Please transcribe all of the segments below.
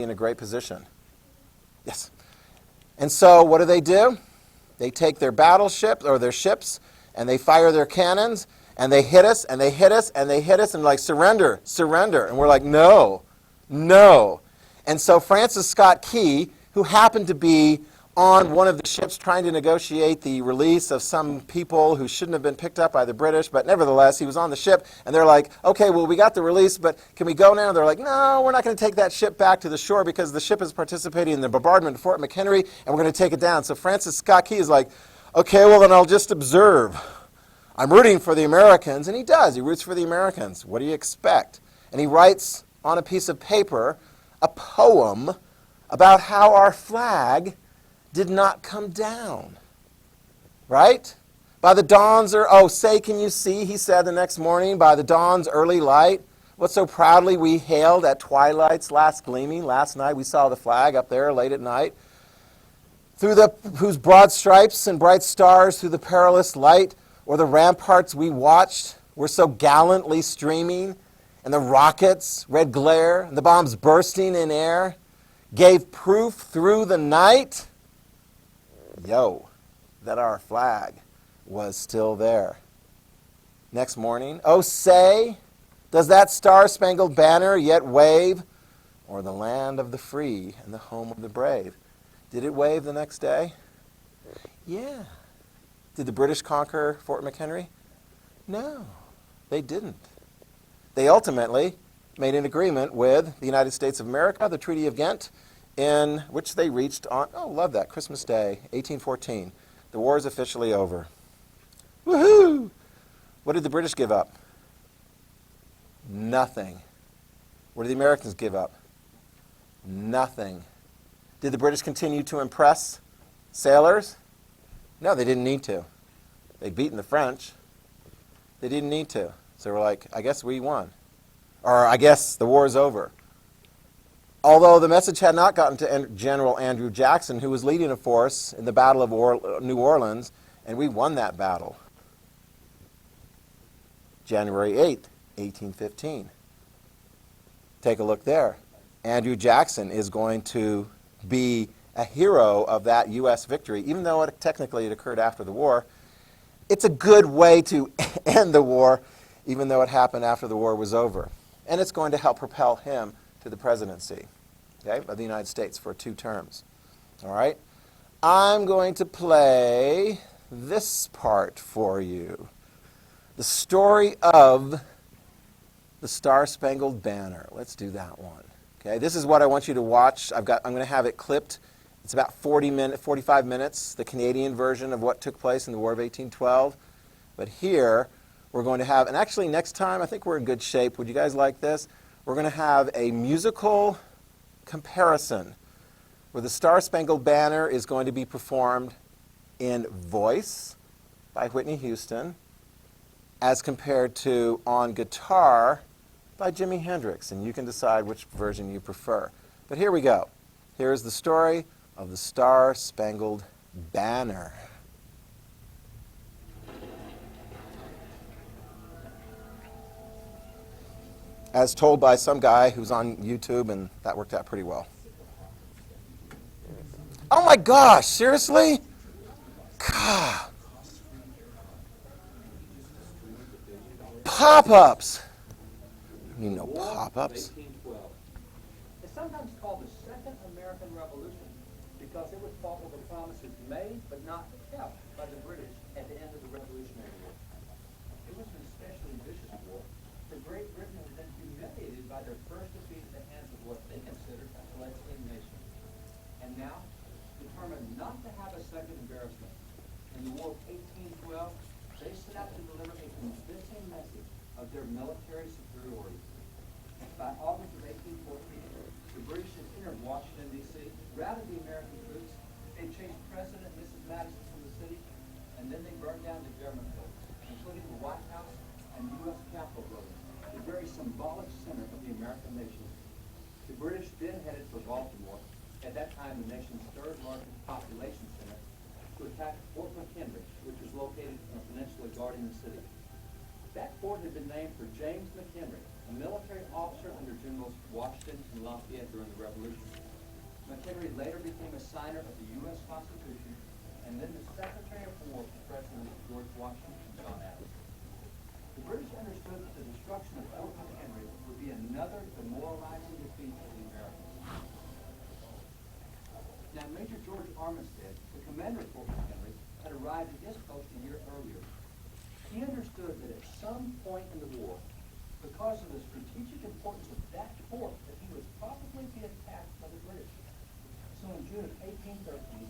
in a great position. Yes. And so what do? They take their battleships or their ships and they fire their cannons and they hit us and they hit us and they hit us and like, surrender, surrender. And we're like, no, no. And so Francis Scott Key, who happened to be on one of the ships trying to negotiate the release of some people who shouldn't have been picked up by the British, but nevertheless, he was on the ship, and they're like, okay, well, we got the release, but can we go now? And they're like, no, we're not going to take that ship back to the shore because the ship is participating in the bombardment of Fort McHenry, and we're going to take it down. So Francis Scott Key is like, okay, well, then I'll just observe. I'm rooting for the Americans, and he does. He roots for the Americans. What do you expect? And he writes on a piece of paper a poem about how our flag did not come down, right? By the dawn's, say, can you see, he said the next morning, by the dawn's early light, what so proudly we hailed at twilight's last gleaming. Last night we saw the flag up there late at night, whose broad stripes and bright stars through the perilous light, or the ramparts we watched were so gallantly streaming, and the rockets, red glare, and the bombs bursting in air, gave proof through the night, that our flag was still there. Next morning, say, does that star-spangled banner yet wave o'er the land of the free and the home of the brave? Did it wave the next day? Yeah. Did the British conquer Fort McHenry? No, they didn't. They ultimately made an agreement with the United States of America, the Treaty of Ghent, in which they reached on, love that, Christmas Day, 1814. The war is officially over. Woohoo! What did the British give up? Nothing. What did the Americans give up? Nothing. Did the British continue to impress sailors? No, they didn't need to. They'd beaten the French. They didn't need to. So we're like, I guess we won. Or I guess the war is over. Although the message had not gotten to General Andrew Jackson, who was leading a force in the Battle of New Orleans, and we won that battle. January 8th, 1815. Take a look there. Andrew Jackson is going to be a hero of that U.S. victory, even though technically it occurred after the war. It's a good way to end the war, even though it happened after the war was over. And it's going to help propel him to the presidency, of the United States for 2 terms. All right? I'm going to play this part for you. The story of the Star-Spangled Banner. Let's do that one. Okay, this is what I want you to watch. I'm going to have it clipped. It's about 45 minutes, the Canadian version of what took place in the War of 1812. But here, we're going to have, and actually next time, I think we're in good shape. Would you guys like this? We're going to have a musical comparison where the Star-Spangled Banner is going to be performed in voice by Whitney Houston as compared to on guitar by Jimi Hendrix. And you can decide which version you prefer. But here we go. Here's the story of the Star-Spangled Banner. As told by some guy who's on YouTube, and that worked out pretty well. Oh my gosh, seriously? God. Pop-ups. You know pop-ups. It's sometimes called the Second American Revolution because it was fought over promises made but not kept by the British at the end of the Revolutionary War. It was an especially vicious war, for Great Britain had been humiliated by their first defeat at the hands of what they considered a fledgling nation. And now, determined not to have a second embarrassment, in the War of 1812, they set out to deliver a convincing message of their military superiority. By August of 1814, the British had entered Washington, D.C., routed the American troops, they chased President and Mrs. Madison from the city, and then they burned down the government buildings, including the White House and U.S. Capitol building, the very symbolic center of the American nation. The British then headed for Baltimore, at that time the nation's 3rd largest population center, to attack Fort McHenry, which was located on a peninsula guarding the city. That fort had been named for James McHenry, a military officer under Generals Washington and Lafayette during the Revolution. McHenry later became a signer of the U.S. Constitution and then the Secretary of War for Presidents George Washington and John Adams. The British understood that the destruction of Fort McHenry would be another demoralizing defeat for the Americans. Now, Major George Armistead, the commander of Fort McHenry, had arrived at his post a year earlier. He understood that at some point in the war, because of the strategic importance of that fort, that he would probably be attacked by the British. So in June of 1813,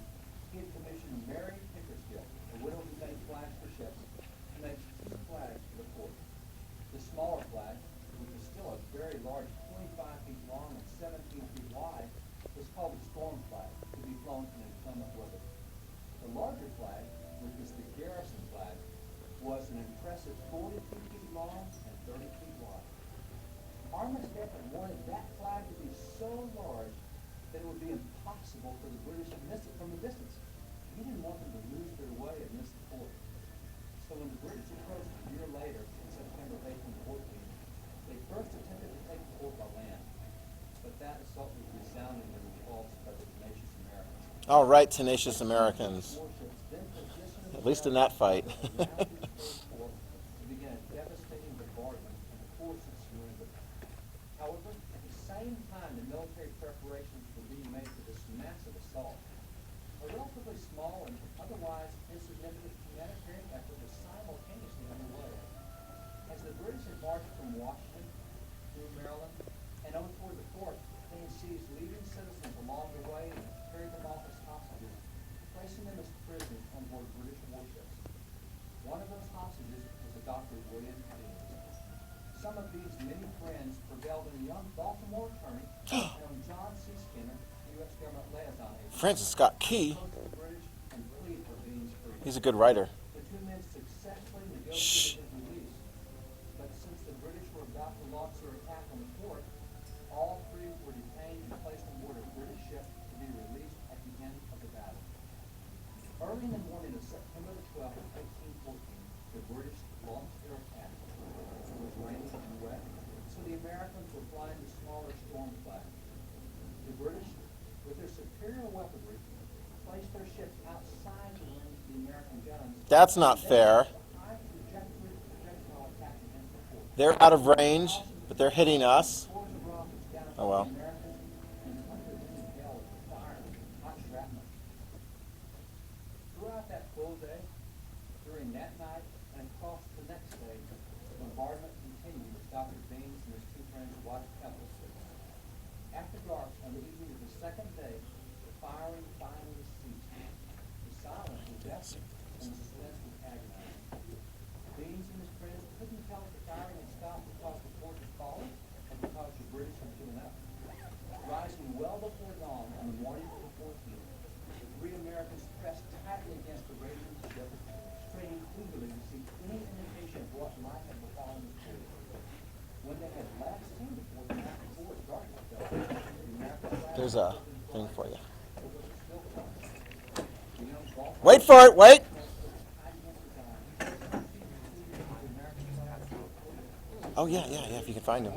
he had commissioned Mary Pickersgill, a widow who made flags for ships, to make 2 flags for the fort. The smaller flag, which was still a very large 25 feet long and 17 feet wide, was called the storm flag, to be flown in inclement weather. The larger flag, which was the garrison flag, was an impressive 42 feet long and 30 feet wide. Armistead had wanted that flag to be so large that it would be impossible for the British to miss it from a distance. He didn't want them to lose their way and miss the fort. So when the British approached a year later, in September of 1814, they first attempted to take the fort by land. But that assault was resoundingly repulsed by the tenacious Americans. All right, tenacious Americans. Warships then positioned At least in that fight. around the fort to begin a devastating bombardment and force its surrender. However, at the same time the military preparations were being made for this massive assault, a relatively small and otherwise insignificant humanitarian effort was simultaneously underway. As the British had marched from Washington through Maryland and on toward the fort, they had seized leading citizens along the way and carried them off as hostages, placing them as prisoners on board British warships. One of those hostages was a Dr. William Deans. Some of these many friends prevailed in a young Baltimore attorney named John C. Skinner, U.S. government liaison agent. Francis Scott Key. Opposed the British and pleaded for Dean's freedom. He's a good writer. The 2 men successfully negotiated his release, but since the British were about to launch their attack on the fort, all 3 were detained and placed on board a British ship to be released at the end of the battle. Early in the morning of September the 12th, 1814, the British launched their attack. It was raining and wet, so the Americans were flying the smaller storm flag. The British, with their superior weaponry, placed their ships outside the range of the American guns. That's not fair. High trajectory projectile attack against the fort. They're out of range, but they're hitting us. Scores of rockets down Oh, well. the Americans and hundreds of shells fired hot shrapnel. Throughout that full day, during that night, and across the next day, the bombardment continued as Dr. Deans and his 2 friends watched helplessly. After dark on the evening of the second day, the firing finally ceased. The silence was deafening and the suspense was agonizing. Deans and his friends couldn't tell if the firing had stopped because the fort had fallen or because the British had given up. Rising well before dawn on the morning of the 14th, the 3 Americans pressed tightly against the raging ship, straining eagerly to see any indication of what might have befallen the fort. When they had last seen the fort the night before darkness fell, the American flag There's a thing for you. was still coming. The young Baltimore Wait for it, wait. Oh, yeah, if you can find them.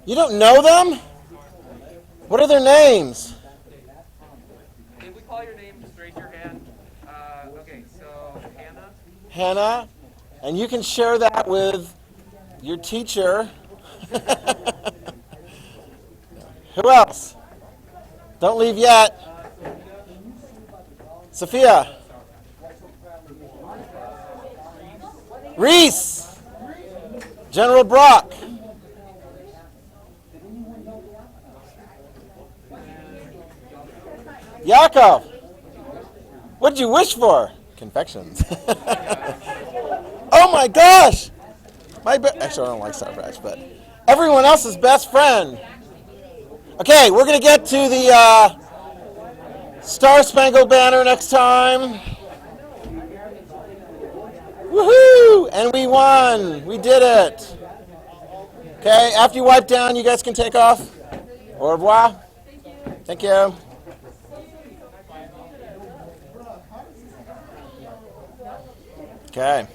You don't know them? What are their names? If we call your name, just raise your hand. Okay, so Hannah. Hannah. And you can share that with your teacher. Who else? Don't leave yet. Sophia. Reese. General Brock. Yakov. What did you wish for? Confections. Oh my gosh! Actually, I don't like Sour Patch, but everyone else's best friend. Okay, we're gonna get to the Star Spangled Banner next time. Woohoo! And we won. We did it. Okay, after you wipe down, you guys can take off. Au revoir. Thank you. Okay.